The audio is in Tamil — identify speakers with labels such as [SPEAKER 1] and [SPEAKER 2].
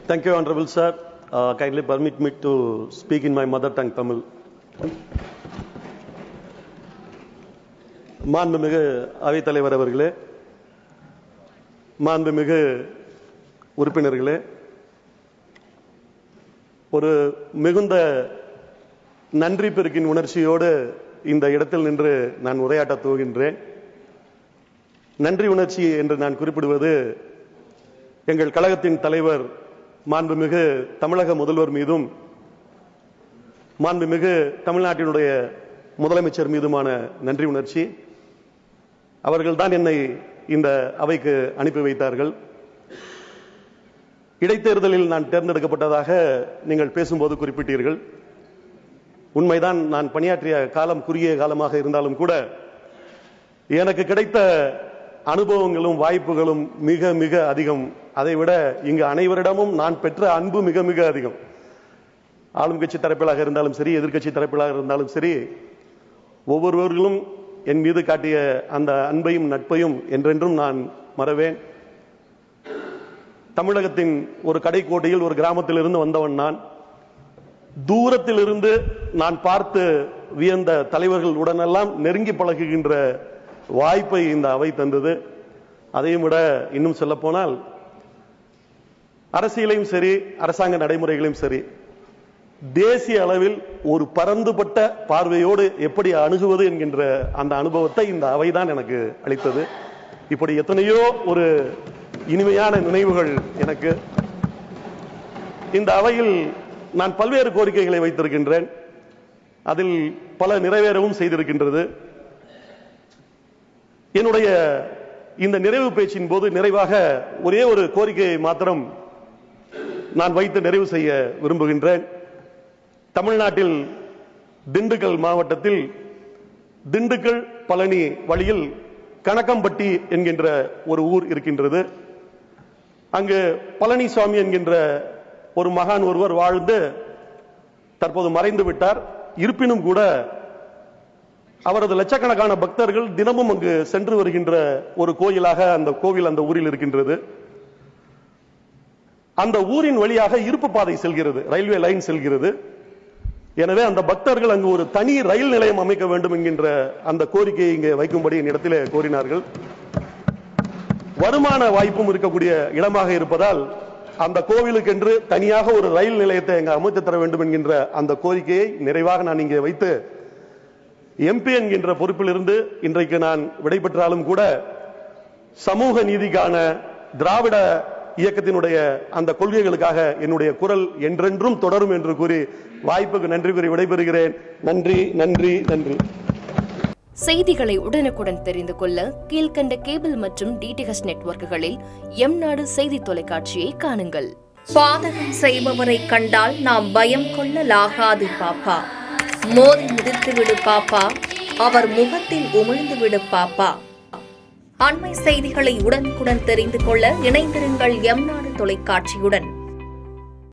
[SPEAKER 1] Thank you, Honorable Sir. Kindly permit me to speak in my mother tongue, Tamil. மாண்புமிகு அவைத்தலைவர் அவர்களே, மாண்புமிகு உறுப்பினர்களே, ஒரு மிகுந்த நன்றி பெருக்கின் உணர்ச்சியோடு இந்த இடத்தில் நின்று நான் உரையாற்றத் துவங்கின்றேன். நன்றி உணர்ச்சி என்று நான் குறிப்பிடுவது எங்கள் கழகத்தின் தலைவர் மாண்புமிகு தமிழக முதல்வர் மீதும் மாண்புமிகு தமிழ்நாட்டினுடைய முதலமைச்சர் மீதுமான நன்றி உணர்ச்சி. அவர்கள்தான் என்னை இந்த அவைக்கு அனுப்பி வைத்தார்கள். இடைத்தேர்தலில் நான் தேர்ந்தெடுக்கப்பட்டதாக நீங்கள் பேசும்போது குறிப்பிட்டீர்கள். உண்மைதான், நான் பணியாற்றிய காலம் குறுகிய காலமாக இருந்தாலும் கூட எனக்கு கிடைத்த அனுபவங்களும் வாய்ப்புகளும் மிக மிக அதிகம். அதைவிட இங்கு அனைவரிடமும் நான் பெற்ற அன்பு மிக மிக அதிகம். ஆளும் கட்சி தரப்பிலாக இருந்தாலும் சரி, எதிர்கட்சி தரப்பிலாக இருந்தாலும் சரி, ஒவ்வொருவர்களும் என் மீது காட்டிய அந்த அன்பையும் நட்பையும் என்றென்றும் நான் மறவேன். தமிழகத்தின் ஒரு கடைக்கோட்டையில் ஒரு கிராமத்தில் இருந்து வந்தவன் நான். தூரத்தில் இருந்து நான் பார்த்து வியந்த தலைவர்கள் உடனெல்லாம் நெருங்கி பழகுகின்ற வாய்ப்பை இந்த அவை தந்தது. அதையும் விட இன்னும் சொல்ல போனால், அரசியலையும் சரி, அரசாங்க நடைமுறைகளையும் சரி, தேசிய அளவில் ஒரு பரந்துபட்ட பார்வையோடு எப்படி அணுகுவது என்கின்ற அந்த அனுபவத்தை இந்த அவைதான் எனக்கு அளித்தது. இப்படி எத்தனையோ ஒரு இனிமையான நினைவுகள் எனக்கு. இந்த அவையில் நான் பல்வேறு கோரிக்கைகளை வைத்திருக்கின்றேன். அதில் பல நிறைவேறவும் செய்திருக்கின்றது. என்னுடைய இந்த நிறைவு பேச்சின் போது நிறைவாக ஒரே ஒரு கோரிக்கையை மாத்திரம் நான் வைத்து நிறைவு செய்ய விரும்புகின்றேன். தமிழ்நாட்டில் திண்டுக்கல் மாவட்டத்தில் திண்டுக்கல் பழனி வழியில் கணக்கம்பட்டி என்கின்ற ஒரு ஊர் இருக்கின்றது. அங்கு பழனிசாமி என்கின்ற ஒரு மகான் ஒருவர் வாழ்ந்து தற்போது மறைந்து விட்டார். இருப்பினும் கூட அவரது லட்சக்கணக்கான பக்தர்கள் தினமும் அங்கு சென்று வருகின்ற ஒரு கோயிலாக அந்த கோவில் அந்த ஊரில் இருக்கின்றது. அந்த ஊரின் வழியாக இருப்பு பாதை செல்கிறது, ரயில்வே லைன் செல்கிறது. எனவே அந்த பக்தர்கள் அங்கு ஒரு தனி ரயில் நிலையம் அமைக்க வேண்டும் என்கின்ற அந்த கோரிக்கையை இங்கே வைக்கும்படி என்னிடத்திலே கோரினார்கள். வருமான வாய்ப்பும் இருக்கக்கூடிய இடமாக இருப்பதால் அந்த கோவிலுக்கென்று தனியாக ஒரு ரயில் நிலையத்தை அங்கு அமைத்து தர வேண்டும் என்கின்ற அந்த கோரிக்கையை நிறைவாக நான் இங்கே வைத்து எம்பி என்கின்ற பொறுப்பில் இருந்து இன்றைக்கு நான் விடைபெற்றாலும் கூட சமூக நீதிக்கான திராவிட இயக்கத்தினுடைய அந்த கொள்கைகளுக்காக என்னுடைய குரல் என்றென்றும் தொடரும் என்று கூறி வாய்ப்புக்கு நன்றி கூறி விடைபெறுகிறேன். நன்றி, நன்றி, நன்றி.
[SPEAKER 2] செய்திகளை உடனுக்குடன் தெரிந்து கொள்ள கீழ்கண்ட கேபிள் மற்றும் டிடிஎச் நெட்வொர்க்குகளில் எம்நாடு செய்தி தொலைக்காட்சியை காணுங்கள்.
[SPEAKER 3] பாதகம் செய்பவரை கண்டால் நாம் பயம் கொள்ளலாகாது பாப்பா. மோதி மிதித்து விடு பாப்பா, அவர் முகத்தில் உமிழ்ந்து விடு பாப்பா. அண்மை செய்திகளை உடனுக்குடன் தெரிந்து கொள்ள இணைந்திருங்கள் எம்நாடு தொலைக்காட்சியுடன்.